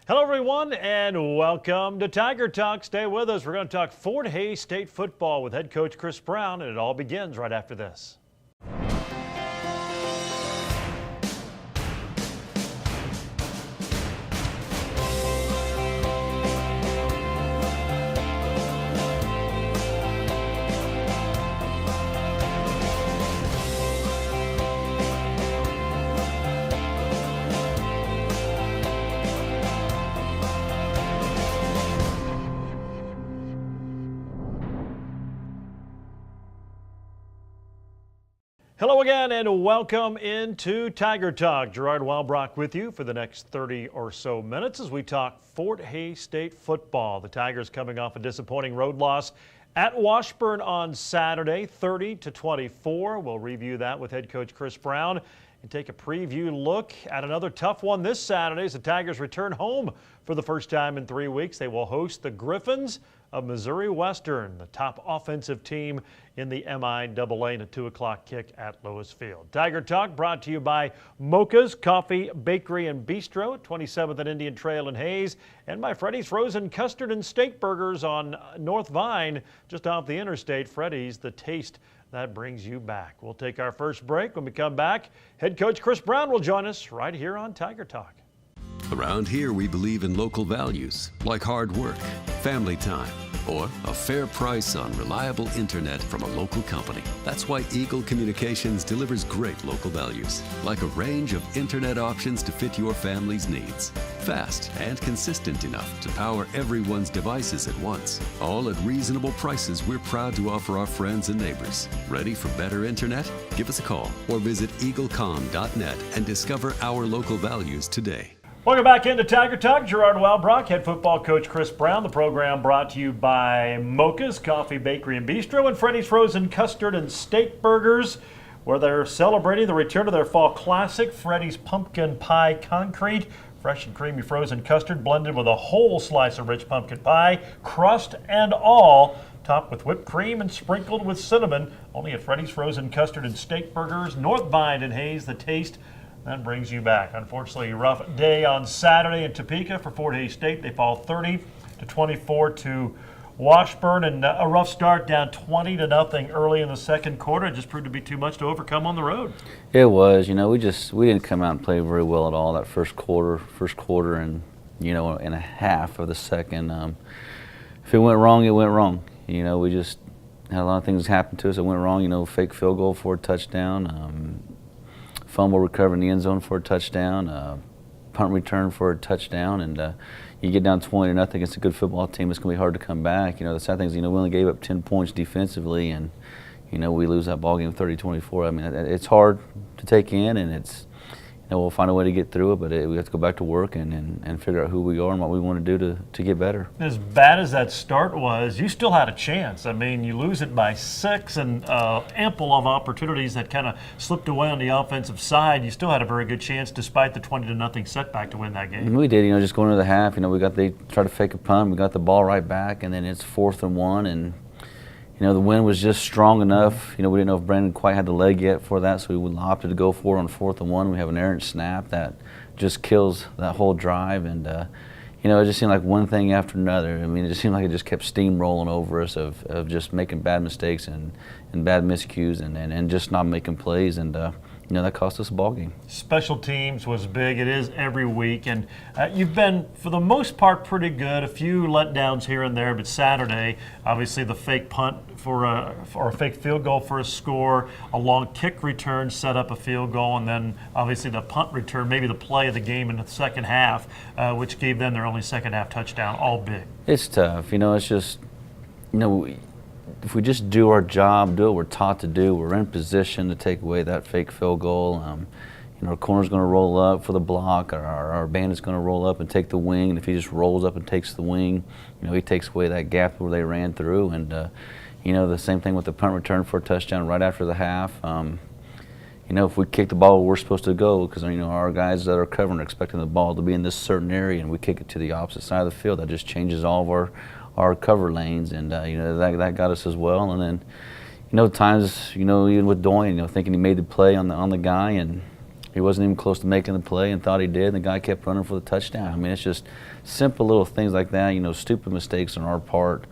Hello, everyone, and welcome to Tiger Talk. Stay with us. We're going to talk Fort Hays State football with head coach Chris Brown, and it all begins right after this. Hello again and welcome into Tiger Talk. Gerard Weilbrock with you for the next 30 or so minutes as we talk Fort Hays State football. The Tigers coming off a disappointing road loss at Washburn on Saturday, 30-24. We'll review that with head coach Chris Brown and take a preview look at another tough one this Saturday as the Tigers return home for the first time in 3 weeks. They will host the Griffins of Missouri Western, the top offensive team in the MIAA, and a 2 o'clock kick at Lewis Field. Tiger Talk brought to you by Mocha's Coffee, Bakery, and Bistro at 27th and Indian Trail in Hays, and by Freddy's Frozen Custard and Steak Burgers on North Vine, just off the interstate. Freddy's, the taste that brings you back. We'll take our first break. When we come back, head coach Chris Brown will join us right here on Tiger Talk. Around here, we believe in local values like hard work, family time, or a fair price on reliable internet from a local company. That's why Eagle Communications delivers great local values, like a range of internet options to fit your family's needs. Fast and consistent enough to power everyone's devices at once. All at reasonable prices we're proud to offer our friends and neighbors. Ready for better internet? Give us a call or visit eaglecom.net and discover our local values today. Welcome back into Tiger Talk. Gerard Weilbrock, head football coach Chris Brown. The program brought to you by Mocha's Coffee, Bakery, and Bistro and Freddy's Frozen Custard and Steak Burgers, where they're celebrating the return of their fall classic, Freddy's Pumpkin Pie Concrete. Fresh and creamy frozen custard blended with a whole slice of rich pumpkin pie, crust and all, topped with whipped cream and sprinkled with cinnamon. Only at Freddy's Frozen Custard and Steak Burgers, North Vine in Hays, the taste that brings you back. Unfortunately, a rough day on Saturday in Topeka for Fort Hays State. They fall 30-24 to Washburn, and a rough start, down 20-0 early in the second quarter. It just proved to be too much to overcome on the road. It was. We didn't come out and play very well at all that first quarter, and and a half of the second. If it went wrong, it went wrong. We just had a lot of things happen to us that went wrong. Fake field goal for a touchdown. Fumble recovery in the end zone for a touchdown, punt return for a touchdown, and you get down 20-0 against a good football team. It's going to be hard to come back. The sad thing is, we only gave up 10 points defensively, and we lose that ball game 30-24. I mean, it's hard to take in, and it's we'll find a way to get through it, but we have to go back to work and figure out who we are and what we want to do to get better. As bad as that start was, you still had a chance. I mean, you lose it by 6 and ample of opportunities that kind of slipped away on the offensive side. You still had a very good chance despite the 20-0 setback to win that game. We did, just going into the half, they tried to fake a punt, we got the ball right back, and then it's 4th and 1, and the wind was just strong enough. We didn't know if Brandon quite had the leg yet for that, so we opted to go for it on 4th and 1. We have an errant snap that just kills that whole drive, and it just seemed like one thing after another. I mean, it just seemed like it just kept steamrolling over us of just making bad mistakes and bad miscues and just not making plays, and that cost us a ball game. Special teams was big. It is every week, and you've been, for the most part, pretty good. A few letdowns here and there, but Saturday, obviously the fake punt for a fake field goal for a score, a long kick return set up a field goal, and then obviously the punt return, maybe the play of the game in the second half, which gave them their only second half touchdown, all big. It's tough. It's just, if we just do our job, do what we're taught to do, we're in position to take away that fake field goal. Our corner's going to roll up for the block, our bandit's going to roll up and take the wing, and if he just rolls up and takes the wing, he takes away that gap where they ran through. And the same thing with the punt return for a touchdown right after the half. If we kick the ball where we're supposed to go, because our guys that are covering are expecting the ball to be in this certain area, and we kick it to the opposite side of the field, that just changes all of our cover lanes, and that got us as well. And then times even with Doyne, thinking he made the play on the guy, and he wasn't even close to making the play and thought he did, and the guy kept running for the touchdown. I mean, it's just simple little things like that, stupid mistakes on our part,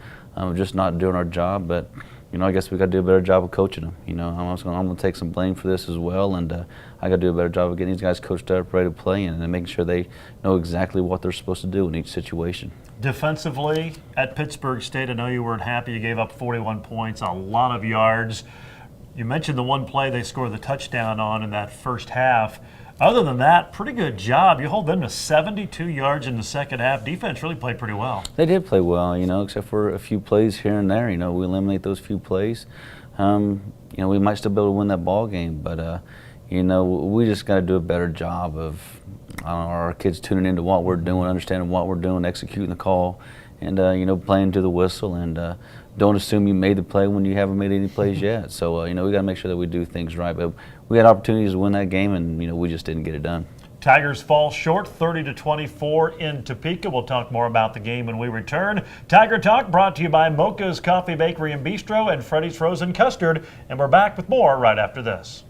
just not doing our job. But, I guess we got to do a better job of coaching them. I'm going to take some blame for this as well, and I got to do a better job of getting these guys coached up, ready to play, and making sure they know exactly what they're supposed to do in each situation. Defensively, at Pittsburg State, I know you weren't happy. You gave up 41 points, a lot of yards. You mentioned the one play they scored the touchdown on in that first half. Other than that, pretty good job. You hold them to 72 yards in the second half. Defense really played pretty well. They did play well, except for a few plays here and there. We eliminate those few plays. We might still be able to win that ball game, but we just got to do a better job of our kids tuning into what we're doing, understanding what we're doing, executing the call, and playing to the whistle. And don't assume you made the play when you haven't made any plays yet. So we got to make sure that we do things right. But we had opportunities to win that game, and we just didn't get it done. Tigers fall short, 30-24 in Topeka. We'll talk more about the game when we return. Tiger Talk brought to you by Mocha's Coffee Bakery and Bistro and Freddy's Frozen Custard. And we're back with more right after this.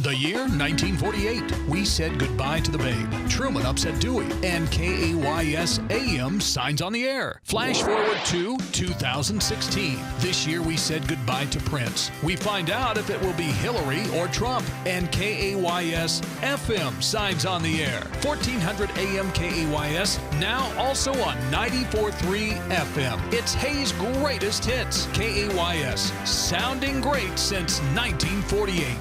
The year 1948, we said goodbye to the Babe. Truman upset Dewey, and KAYS AM signs on the air. Flash forward to 2016. This year we said goodbye to Prince. We find out if it will be Hillary or Trump, and KAYS FM signs on the air. 1400 AM KAYS, now also on 94.3 FM. It's Hayes' greatest hits. KAYS, sounding great since 1948.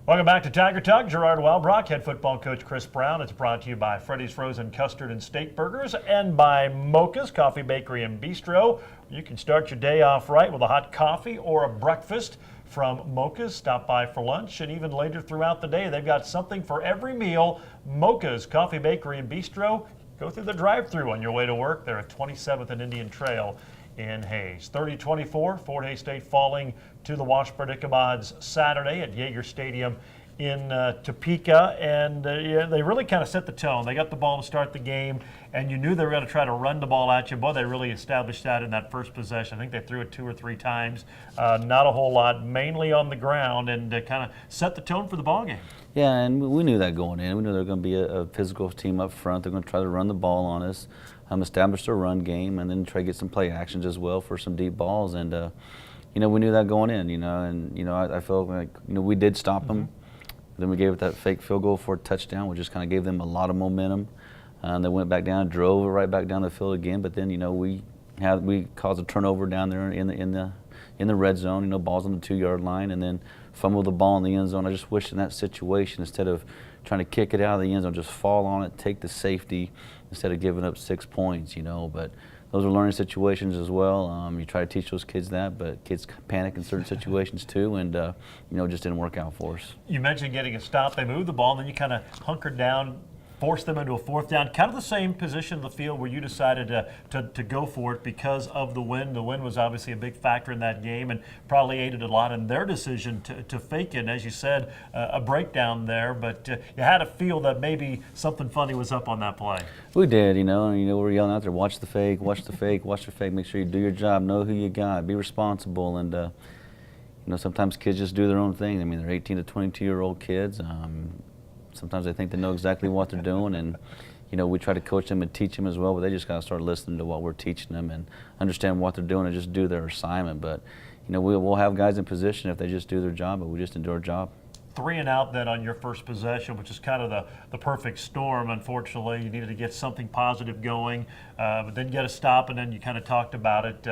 Welcome back to Tiger Talk. Gerard Wellbrock, head football coach Chris Brown. It's brought to you by Freddy's Frozen Custard and Steak Burgers and by Mocha's Coffee Bakery and Bistro. You can start your day off right with a hot coffee or a breakfast from Mocha's. Stop by for lunch, and even later throughout the day, they've got something for every meal. Mocha's Coffee Bakery and Bistro. Go through the drive-thru on your way to work. They're at 27th and Indian Trail in Hayes. 30-24, Fort Hays State falling to the Washburn Ichabods Saturday at Yager Stadium in Topeka, and they really kind of set the tone. They got the ball to start the game, and you knew they were going to try to run the ball at you. Boy, they really established that in that first possession. I think they threw it 2 or 3 times, not a whole lot, mainly on the ground, and kind of set the tone for the ball game. Yeah, and we knew that going in. We knew they were going to be a physical team up front. They're going to try to run the ball on us, establish their run game, and then try to get some play actions as well for some deep balls. And we knew that going in. I felt like we did stop them. Then we gave it that fake field goal for a touchdown, which just kind of gave them a lot of momentum. They went back down, drove it right back down the field again. But then we caused a turnover down there in the red zone. Balls on the 2-yard line, and then fumbled the ball in the end zone. I just wish in that situation, instead of trying to kick it out of the end zone, just fall on it, take the safety instead of giving up 6 points. But those are learning situations as well. You try to teach those kids that, but kids panic in certain situations too, and it just didn't work out for us. You mentioned getting a stop. They moved the ball, and then you kind of hunkered down, forced them into a 4th down, kind of the same position of the field where you decided to go for it because of the wind. The wind was obviously a big factor in that game and probably aided a lot in their decision to fake it. And as you said, a breakdown there, but you had a feel that maybe something funny was up on that play. We did, we were yelling out there, watch the fake, watch the fake, watch the fake, make sure you do your job, know who you got, be responsible. And sometimes kids just do their own thing. I mean, they're 18 to 22-year-old kids. Sometimes they think they know exactly what they're doing, and we try to coach them and teach them as well, but they just got to start listening to what we're teaching them and understand what they're doing and just do their assignment. But we'll have guys in position if they just do their job, but we just do our job. 3 and out then on your first possession, which is kind of the perfect storm. Unfortunately, you needed to get something positive going, but then get a stop, and then you kind of talked about it.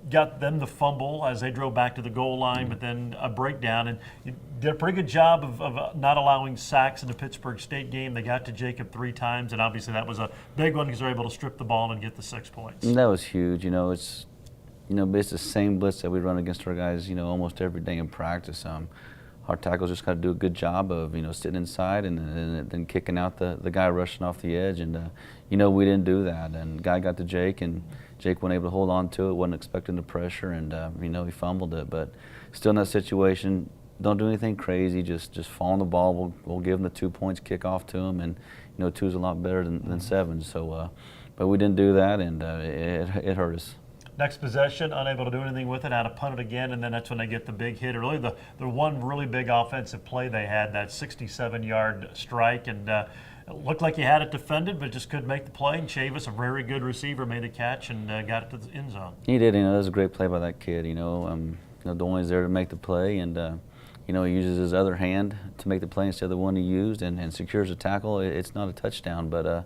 Got them the fumble as they drove back to the goal line, but then a breakdown. And you did a pretty good job of not allowing sacks in the Pittsburg State game. They got to Jacob 3 times, and obviously that was a big one because they were able to strip the ball and get the 6 points. And that was huge. It's the same blitz that we run against our guys, almost every day in practice. Our tackles just got to do a good job of, sitting inside and then kicking out the guy rushing off the edge. And, we didn't do that. And the guy got to Jake, and Jake wasn't able to hold on to it, wasn't expecting the pressure, and, he fumbled it. But still in that situation, don't do anything crazy. Just fall on the ball. We'll give them the 2 points, kick off to them. And, 2 is a lot better than 7. So, but we didn't do that, and it hurt us. Next possession, unable to do anything with it, had to punt it again, and then that's when they get the big hit. Really, the one really big offensive play they had, that 67-yard strike, and it looked like he had it defended, but just couldn't make the play. And Chavis, a very good receiver, made the catch and got it to the end zone. He did. That was a great play by that kid. Dolan's there to make the play, and he uses his other hand to make the play instead of the one he used, and secures a tackle. It's not a touchdown, but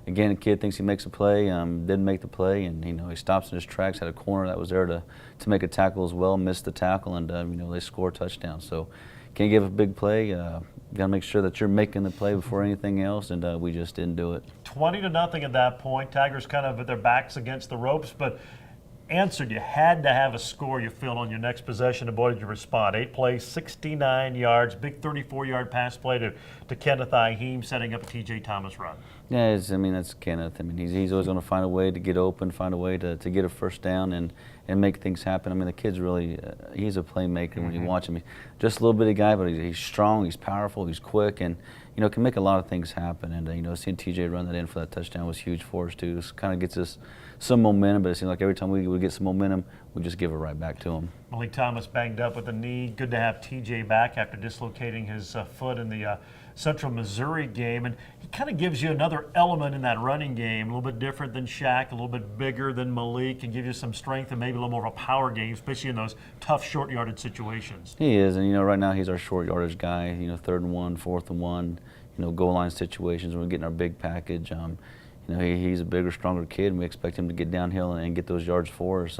again, the kid thinks he makes a play, didn't make the play, and he stops in his tracks, had a corner that was there to make a tackle as well, missed the tackle, and they score a touchdown. So can't give a big play. You got to make sure that you're making the play before anything else, and we just didn't do it. 20-0 at that point. Tigers kind of with their backs against the ropes, but answered. You had to have a score, you feel, on your next possession. And boy, did you respond. 8 plays, 69 yards, big 34-yard pass play to Kenneth Iheem, setting up a T.J. Thomas run. Yeah, that's Kenneth. He's always going to find a way to get open, find a way to get a first down and make things happen. The kid's really, he's a playmaker when you watch him. He's just a little bitty guy, but he's strong, he's powerful, he's quick, and can make a lot of things happen. And seeing TJ run that in for that touchdown was huge for us too. It kind of gets us some momentum, but it seems like every time we get some momentum, we just give it right back to him. Malik Thomas banged up with a knee. Good to have TJ back after dislocating his foot in the Central Missouri game, and he kind of gives you another element in that running game, a little bit different than Shaq, a little bit bigger than Malik, and give you some strength and maybe a little more of a power game, especially in those tough short yardage situations. He is, and right now he's our short yardage guy. 3rd and 1, 4th and 1, goal line situations when we're getting our big package. He's a bigger, stronger kid, and we expect him to get downhill and get those yards for us.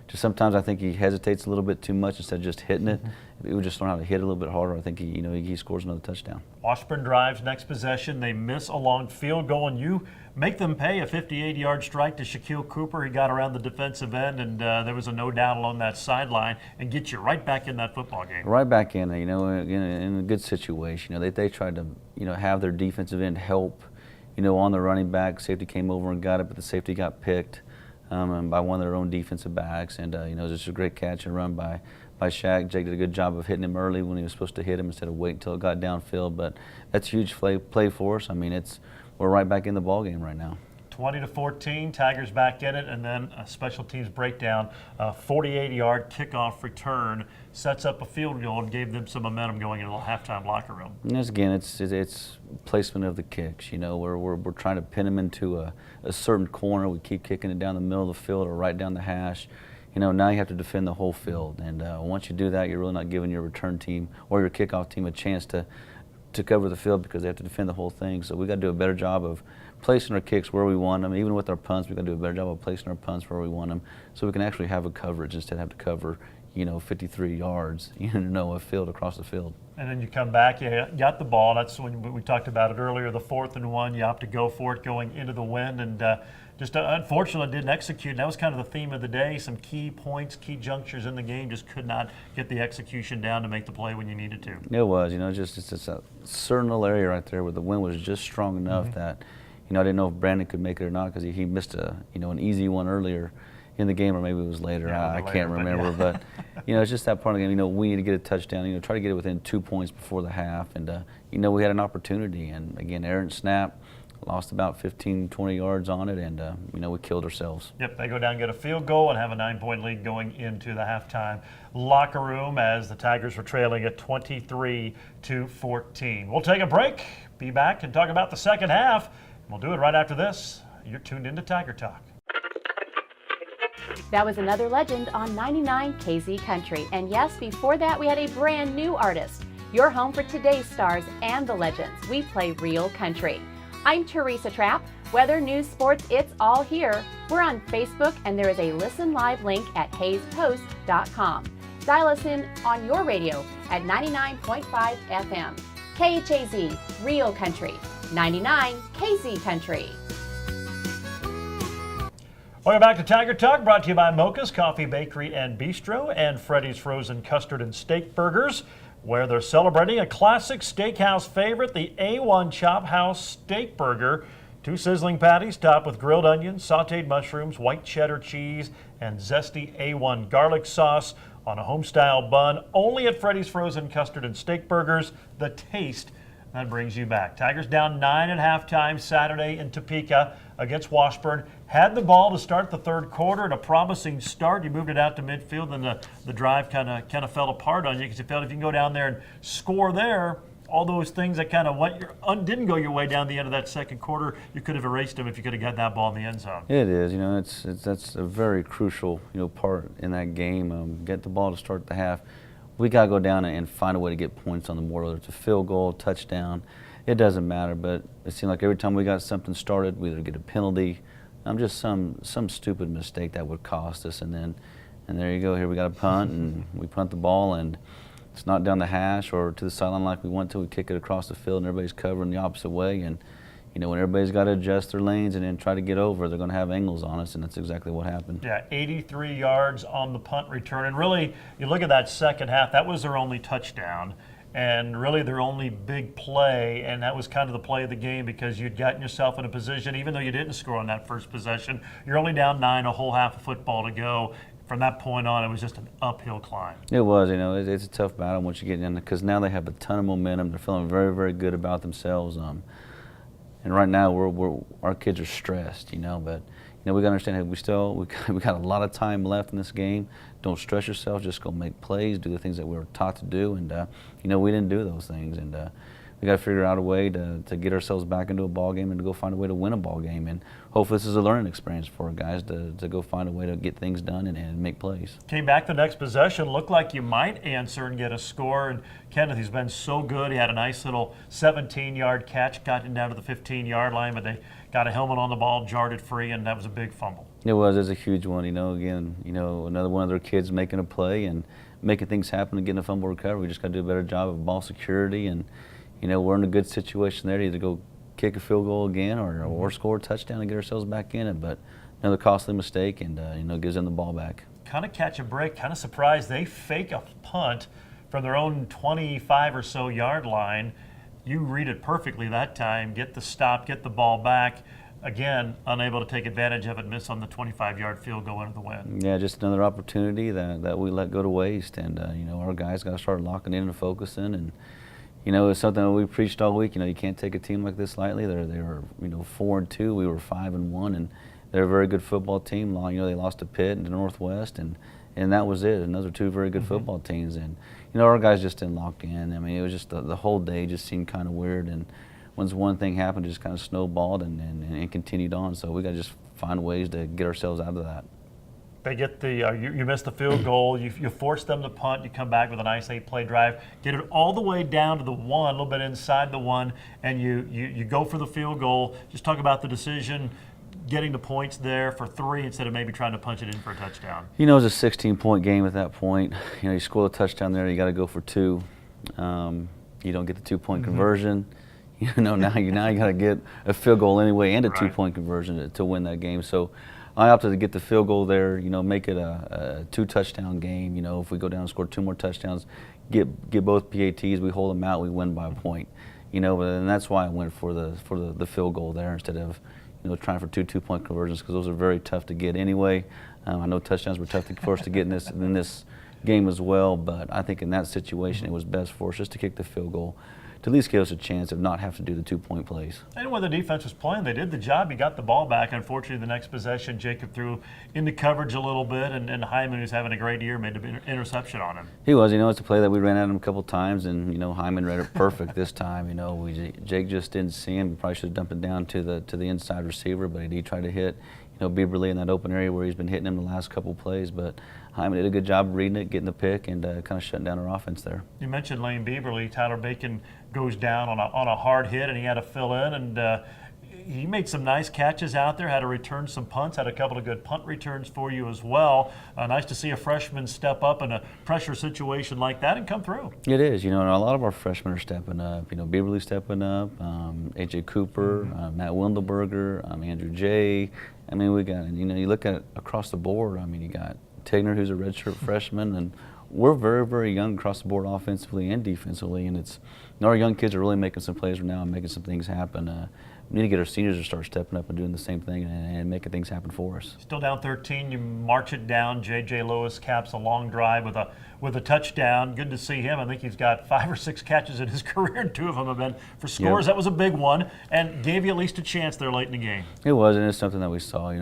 Just sometimes I think he hesitates a little bit too much instead of just hitting it. If he would just learn how to hit a little bit harder, I think he scores another touchdown. Washburn drives next possession. They miss a long field goal, and you make them pay a 58-yard strike to Shaquille Cooper. He got around the defensive end, and there was a no doubt along that sideline, and get you right back in that football game. Right back in, in a good situation. They tried to have their defensive end help, on the running back. Safety came over and got it, but the safety got picked by one of their own defensive backs, and it was just a great catch and run by Shaq. Jake did a good job of hitting him early when he was supposed to hit him instead of waiting until it got downfield. But that's a huge play for us. We're right back in the ball game right now. 20-14, Tigers back in it, and then a special teams breakdown. 48-yard kickoff return sets up a field goal and gave them some momentum going into the halftime locker room. And again, it's placement of the kicks. We're trying to pin them into a certain corner. We keep kicking it down the middle of the field or right down the hash. Now you have to defend the whole field, and once you do that, you're really not giving your return team or your kickoff team a chance to cover the field because they have to defend the whole thing. So we got to do a better job of placing our kicks where we want them. Even with our punts, we got to do a better job of placing our punts where we want them, so we can actually have a coverage instead of have to cover 53 yards, a field across the field. And then you come back, you got the ball. That's when we talked about it earlier, the 4th and 1, you opt to go for it going into the wind, and just unfortunately didn't execute. And that was kind of the theme of the day. Some key points, key junctures in the game, just could not get the execution down to make the play when you needed to. It was, it's a certain little area right there where the wind was just strong enough that, I didn't know if Brandon could make it or not because he missed an easy one earlier in the game, or maybe it was later. I can't remember, but it's just that part of the game. We need to get a touchdown. Try to get it within 2 points before the half, and we had an opportunity. And again, errant snap, lost about 15, 20 yards on it, and we killed ourselves. Yep, they go down, get a field goal, and have a 9-point lead going into the halftime locker room as the Tigers were trailing at 23-14. We'll take a break, be back, and talk about the second half. We'll do it right after this. You're tuned into Tiger Talk. That was another legend on 99 KZ Country. And yes, before that, we had a brand new artist. Your home for today's stars and the legends. We play real country. I'm Teresa Trapp. Weather, news, sports, it's all here. We're on Facebook, and there is a listen live link at hayespost.com. Dial us in on your radio at 99.5 FM. KHAZ, Real Country. 99 KZ Country. Welcome back to Tiger Talk, brought to you by Mocha's Coffee, Bakery, and Bistro, and Freddy's Frozen Custard and Steak Burgers, where they're celebrating a classic steakhouse favorite, the A1 Chop House Steak Burger. 2 sizzling patties topped with grilled onions, sauteed mushrooms, white cheddar cheese, and zesty A1 garlic sauce on a home-style bun. Only at Freddy's Frozen Custard and Steak Burgers, the taste That brings you back. Tigers down 9 at halftime Saturday in Topeka against Washburn. Had the ball to start the third quarter and a promising start. You moved it out to midfield, and the drive kind of fell apart on you because you felt if you can go down there and score there, all those things that kind of didn't go your way down the end of that second quarter, you could have erased them if you could have got that ball in the end zone. It is, that's a very crucial, part in that game. Get the ball to start the half. We got to go down and find a way to get points on the board, whether it's a field goal, touchdown. It doesn't matter, but it seemed like every time we got something started, we either get a penalty, just some stupid mistake that would cost us, and there you go. Here we got a punt, and we punt the ball, and it's not down the hash or to the sideline like we want to. We kick it across the field, and everybody's covering the opposite way, and when everybody's got to adjust their lanes and then try to get over, they're going to have angles on us, and that's exactly what happened. Yeah, 83 yards on the punt return. And really, you look at that second half, that was their only touchdown and really their only big play, and that was kind of the play of the game because you'd gotten yourself in a position, even though you didn't score on that first possession, you're only down 9, a whole half of football to go. From that point on, it was just an uphill climb. It was, it's a tough battle once you get in, because now they have a ton of momentum. They're feeling very, very good about themselves. And right now, our kids are stressed, but we got to understand that we got a lot of time left in this game. Don't stress yourself. Just go make plays, do the things that we were taught to do, and we didn't do those things, and we got to figure out a way to get ourselves back into a ball game and to go find a way to win a ball game. And hopefully this is a learning experience for our guys to go find a way to get things done and make plays. Came back the next possession, looked like you might answer and get a score. And Kenneth, he's been so good. He had a nice little 17-yard catch, got him down to the 15-yard line, but they got a helmet on the ball, jarred it free, and that was a big fumble. It was a huge one. Again, another one of their kids making a play and making things happen and getting a fumble recovery. We just got to do a better job of ball security, and we're in a good situation there to either go kick a field goal again or score a touchdown and get ourselves back in it. But another costly mistake, and gives them the ball back. Kind of catch a break, kind of surprised. They fake a punt from their own 25 or so yard line. You read it perfectly that time, get the stop, get the ball back. Again, unable to take advantage of it, miss on the 25-yard field goal into the win. Yeah, just another opportunity that we let go to waste. And, our guys got to start locking in and focusing. And, it's something that we preached all week. You can't take a team like this lightly. They were 4-2. We were 5-1, and they're a very good football team. They lost to Pitt and to Northwest, and that was it. And those are two very good football teams. And our guys just didn't lock in. I mean, it was just the whole day just seemed kind of weird. And once one thing happened, it just kind of snowballed and continued on. So we got to just find ways to get ourselves out of that. They get you miss the field goal, you force them to punt, you come back with a nice 8-play drive, get it all the way down to the 1, a little bit inside the 1, and you go for the field goal. Just talk about the decision, getting the points there for 3 instead of maybe trying to punch it in for a touchdown. It was a 16-point game at that point. You score a touchdown there, you got to go for 2. You don't get the 2-point conversion. Now you got to get a field goal anyway and a 2-point conversion to win that game. So I opted to get the field goal there, make it a 2-touchdown game. If we go down and score 2 more touchdowns, get both PATs, we hold them out, we win by a point. And that's why I went for the field goal there instead of trying for 2 2-point conversions, because those are very tough to get anyway. I know touchdowns were tough for us to get in this game as well, but I think in that situation it was best for us just to kick the field goal to at least give us a chance of not have to do the 2-point plays. And when the defense was playing, they did the job. You got the ball back. Unfortunately, the next possession, Jacob threw into coverage a little bit, and Hyman, who's having a great year, made an interception on him. He was. It's a play that we ran at him a couple times, and Hyman read it perfect this time. Jake just didn't see him. We probably should have dumped it down to the inside receiver, but he did try to hit Bieberly in that open area where he's been hitting him the last couple plays. But Hyman did a good job reading it, getting the pick, and kind of shutting down our offense there. You mentioned Lane Bieberly. Tyler Bacon goes down on a hard hit, and he had to fill in, and he made some nice catches out there, had to return some punts, had a couple of good punt returns for you as well. Nice to see a freshman step up in a pressure situation like that and come through. It is, and a lot of our freshmen are stepping up. Bieberly stepping up, A.J. Cooper, Matt Windelberger, Andrew J. I mean, we got, you look at it across the board. I mean, you got Tigner, who's a redshirt freshman, and we're very, very young across the board offensively and defensively, and it's our young kids are really making some plays right now and making some things happen. we need to get our seniors to start stepping up and doing the same thing and making things happen for us. Still down 13, you march it down. J.J. Lewis caps a long drive with a touchdown. Good to see him. I think he's got 5 or 6 catches in his career, and 2 of them have been for scores. That was a big one, and gave you at least a chance there late in the game. It was, and it's something that we saw.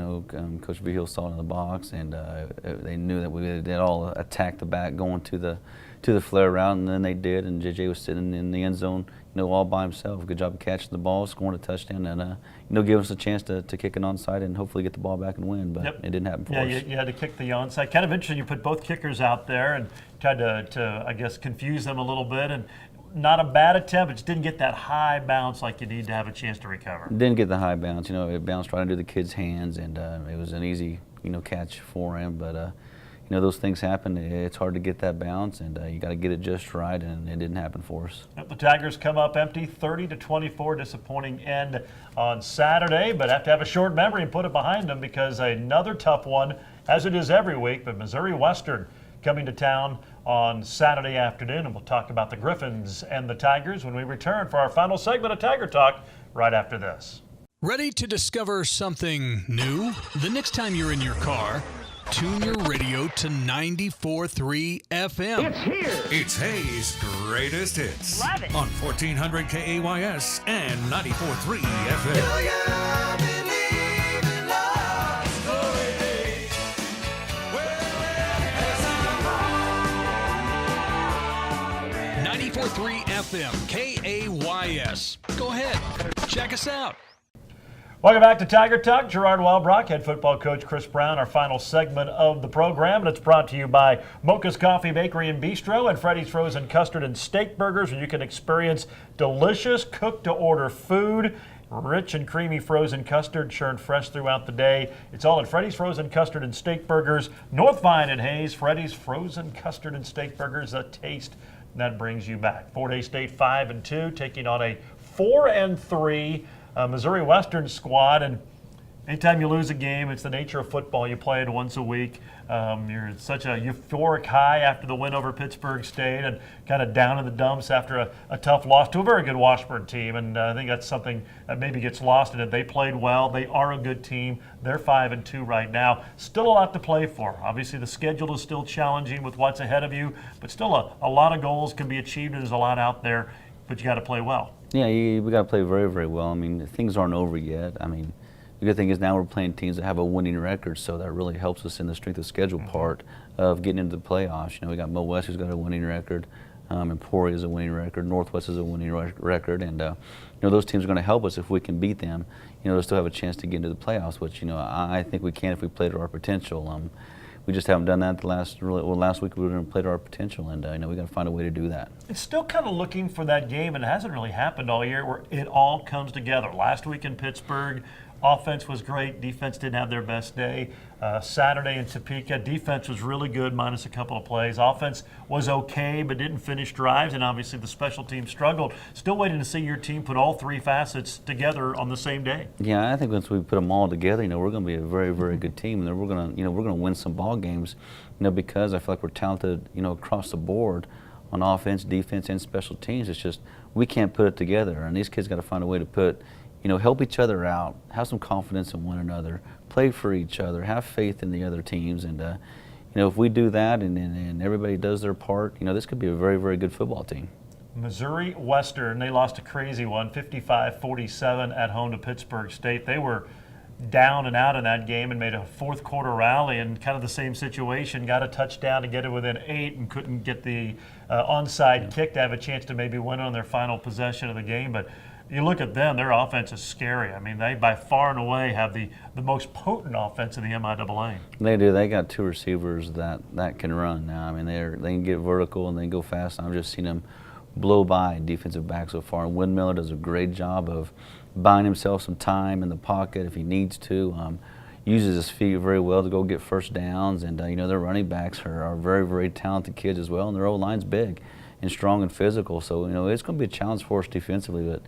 Coach Vigil saw it in the box, and they knew that they'd all attack the back going to the flare route, and then they did. And J.J. was sitting in the end zone, all by himself. Good job of catching the ball, scoring a touchdown, and give us a chance to kick an onside and hopefully get the ball back and win. But it didn't happen for us. Yeah, you had to kick the onside. Kind of interesting. You put both kickers out there and tried to I guess, confuse them a little bit. And not a bad attempt, but just didn't get that high bounce like you need to have a chance to recover. Didn't get the high bounce. It bounced right into the kid's hands, and it was an easy, catch for him. But those things happen. It's hard to get that bounce, and you got to get it just right, and it didn't happen for us. The Tigers come up empty, 30-24, disappointing end on Saturday, but have to have a short memory and put it behind them because another tough one, as it is every week, but Missouri Western coming to town on Saturday afternoon, and we'll talk about the Griffins and the Tigers when we return for our final segment of Tiger Talk right after this. Ready to discover something new? The next time you're in your car, tune your radio to 94.3 FM. It's here. It's Hayes' greatest hits. Love it. On 1400 KAYS and 94.3 FM. Do you believe in love? Story days. Well, 94.3 FM, KAYS. Go ahead, check us out. Welcome back to Tiger Talk. Gerard Wellbrock, head football coach Chris Brown, our final segment of the program. And it's brought to you by Mocha's Coffee Bakery and Bistro and Freddy's Frozen Custard and Steak Burgers, where you can experience delicious cook-to-order food, rich and creamy frozen custard churned fresh throughout the day. It's all at Freddy's Frozen Custard and Steak Burgers, North Vine and Hayes. Freddy's Frozen Custard and Steak Burgers, a taste that brings you back. Fort Hays State 5-2, taking on a 4-3 Missouri Western squad, and anytime you lose a game, it's the nature of football. You play it once a week. You're in such a euphoric high after the win over Pittsburg State, and kind of down in the dumps after a tough loss to a very good Washburn team. And I think that's something that maybe gets lost in it. They played well. They are a good team. They're 5-2 right now. Still a lot to play for. Obviously, the schedule is still challenging with what's ahead of you, but still a lot of goals can be achieved. There's a lot out there, but you got to play well. Yeah, we got to play very, very well. I mean, things aren't over yet. I mean, the good thing is now we're playing teams that have a winning record, so that really helps us in the strength of schedule part of getting into the playoffs. We got Mo West, who's got a winning record, Emporia is a winning record, Northwest is a winning record, and those teams are going to help us if we can beat them. To still have a chance to get into the playoffs, which I think we can if we play to our potential. We just haven't done that last week. We played to our potential, and we got to find a way to do that. It's still kind of looking for that game, and it hasn't really happened all year where it all comes together. Last week in Pittsburgh, offense was great. Defense didn't have their best day. Saturday in Topeka, defense was really good, minus a couple of plays. Offense was okay, but didn't finish drives, and obviously the special team struggled. Still waiting to see your team put all 3 facets together on the same day. Yeah, I think once we put them all together, we're going to be a very, very good team, and then we're going to win some ball games, because I feel like we're talented, across the board on offense, defense, and special teams. It's just we can't put it together, and these kids got to find a way to put. Help each other out, have some confidence in one another, play for each other, have faith in the other teams, and if we do that and everybody does their part, this could be a very, very good football team. Missouri Western, they lost a crazy one, 55-47 at home to Pittsburg State. They were down and out in that game and made a fourth quarter rally, and kind of the same situation, got a touchdown to get it within 8 and couldn't get the onside kick to have a chance to maybe win on their final possession of the game. But you look at them, their offense is scary. I mean, they by far and away have the most potent offense in the MIAA. They do. They got 2 receivers that can run now. I mean, they can get vertical and they can go fast. I've just seen them blow by defensive back so far. And Win Miller does a great job of buying himself some time in the pocket if he needs to. Uses his feet very well to go get first downs. And, their running backs are very, very talented kids as well. And their O-line's big and strong and physical. So, it's going to be a challenge for us defensively. But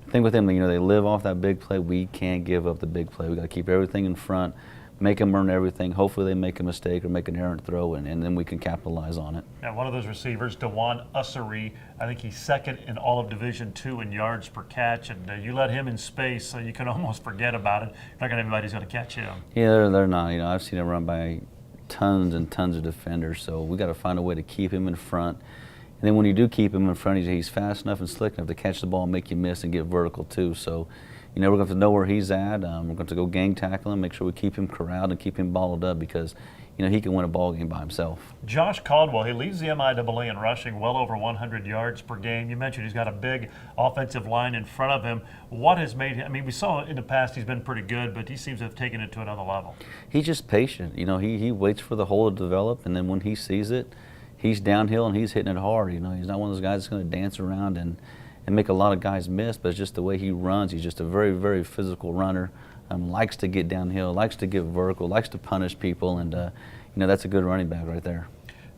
the thing with them, they live off that big play. We can't give up the big play. We got to keep everything in front, make them earn everything. Hopefully they make a mistake or make an errant throw, and then we can capitalize on it. Now, one of those receivers, Dewan Ussery, I think he's second in all of Division II in yards per catch, and you let him in space, so you can almost forget about it. Not going to anybody's going to catch him. Yeah, they're not. You know, I've seen him run by tons and tons of defenders, so we got to find a way to keep him in front. And then when you do keep him in front, he's fast enough and slick enough to catch the ball and make you miss and get vertical too. So, you know, we're going to have to know where he's at. We're going to go gang tackle him, make sure we keep him corralled and keep him balled up because, you know, he can win a ball game by himself. Josh Caldwell, he leads the MIAA in rushing, well over 100 yards per game. You mentioned he's got a big offensive line in front of him. What has made him, I mean, we saw in the past he's been pretty good, but he seems to have taken it to another level. He's just patient. You know, he waits for the hole to develop, and then when he sees it, he's downhill and he's hitting it hard. You know, he's not one of those guys that's going to dance around and make a lot of guys miss, but it's just the way he runs. He's just a very, very physical runner. Likes to get downhill, likes to get vertical, likes to punish people, and you know, that's a good running back right there.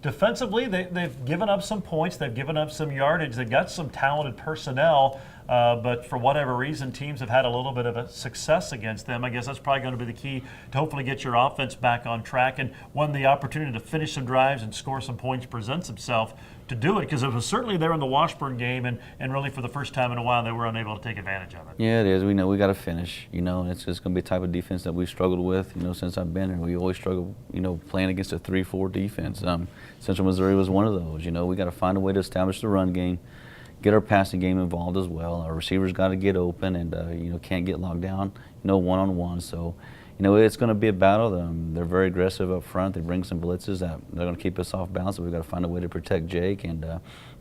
Defensively, they've given up some points, they've given up some yardage, they've got some talented personnel, but for whatever reason, teams have had a little bit of a success against them. I guess that's probably going to be the key to hopefully get your offense back on track, and when the opportunity to finish some drives and score some points presents itself, to do it, because it was certainly there in the Washburn game, and really for the first time in a while they were unable to take advantage of it. Yeah, it is. We know we got to finish. You know, it's just going to be a type of defense that we've struggled with. You know, since I've been here, we always struggle. You know, playing against a 3-4 defense. Central Missouri was one of those. You know, we got to find a way to establish the run game, get our passing game involved as well. Our receivers got to get open, and you know, can't get locked down. You know, one-on-one. So, you know, it's going to be a battle. They're very aggressive up front. They bring some blitzes that they're going to keep us off balance. We've got to find a way to protect Jake, and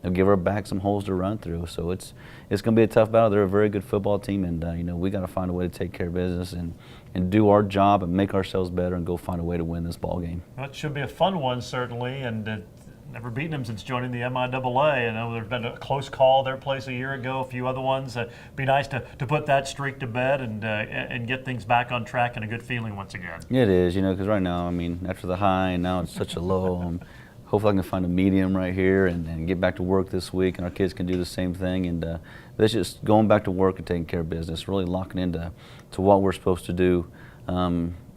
they'll give our back some holes to run through. So it's going to be a tough battle. They're a very good football team, and you know, we got to find a way to take care of business and do our job and make ourselves better and go find a way to win this ball game. Well, it should be a fun one, certainly, and never beaten them since joining the MIAA. I know there's been a close call their place a year ago, a few other ones. Be nice to put that streak to bed and get things back on track and a good feeling once again. It is, you know, because right now, I mean, after the high and now it's such a low, hopefully I can find a medium right here and get back to work this week, and our kids can do the same thing. And that's just going back to work and taking care of business, really locking into what we're supposed to do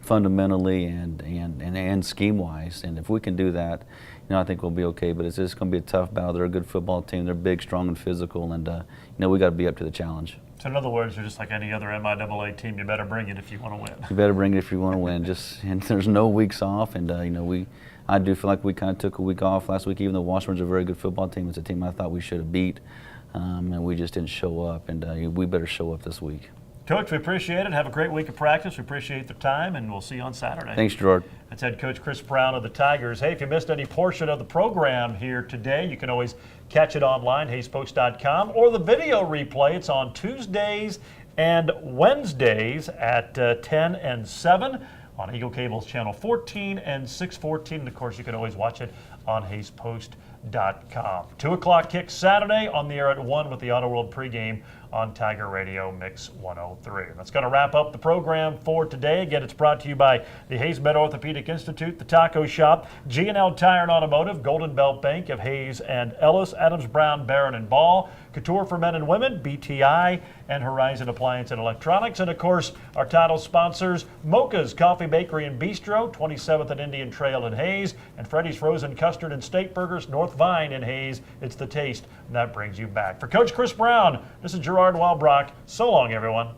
fundamentally and scheme-wise. And if we can do that, you know, I think we'll be okay, but it's just going to be a tough battle. They're a good football team. They're big, strong, and physical, and you know, we got to be up to the challenge. So in other words, you're just like any other MIAA team. You better bring it if you want to win. You better bring it if you want to win. And there's no weeks off, and you know, I do feel like we kind of took a week off last week. Even though Washburn's a very good football team, it's a team I thought we should have beat, and we just didn't show up. And we better show up this week. Coach, we appreciate it. Have a great week of practice. We appreciate the time, and we'll see you on Saturday. Thanks, Gerard. That's head coach Chris Brown of the Tigers. Hey, if you missed any portion of the program here today, you can always catch it online, HaysPost.com, or the video replay. It's on Tuesdays and Wednesdays at 10 and 7 on Eagle Cable's channel 14 and 614. And, of course, you can always watch it on HaysPost.com. 2 o'clock kick Saturday, on the air at 1 with the Auto World pregame on Tiger Radio Mix 103. And that's going to wrap up the program for today. Again, it's brought to you by the Hayes Med Orthopedic Institute, the Taco Shop, G&L Tire and Automotive, Golden Belt Bank of Hayes and Ellis, Adams Brown, Barron and Ball, Couture for Men and Women, BTI, and Horizon Appliance and Electronics. And of course, our title sponsors, Mocha's Coffee Bakery and Bistro, 27th and Indian Trail in Hayes, and Freddy's Frozen Custard and Steak Burgers, North Vine in Hayes. It's the taste that brings you back. For Coach Chris Brown, this is Gerard Walbrock. So long, everyone.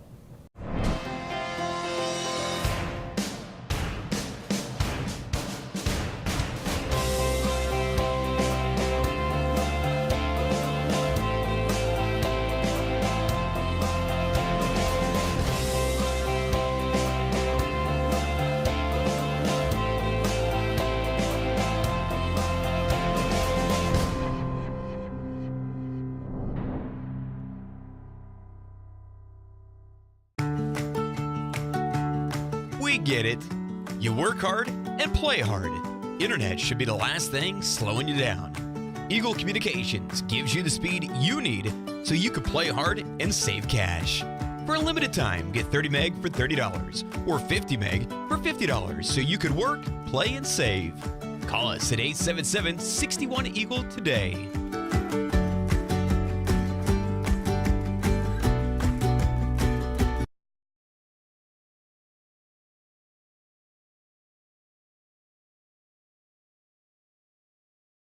We get it. You work hard and play hard. Internet should be the last thing slowing you down. Eagle Communications gives you the speed you need so you can play hard and save cash. For a limited time, get 30 meg for $30 or 50 meg for $50 so you can work, play, and save. Call us at 877-61-EAGLE today.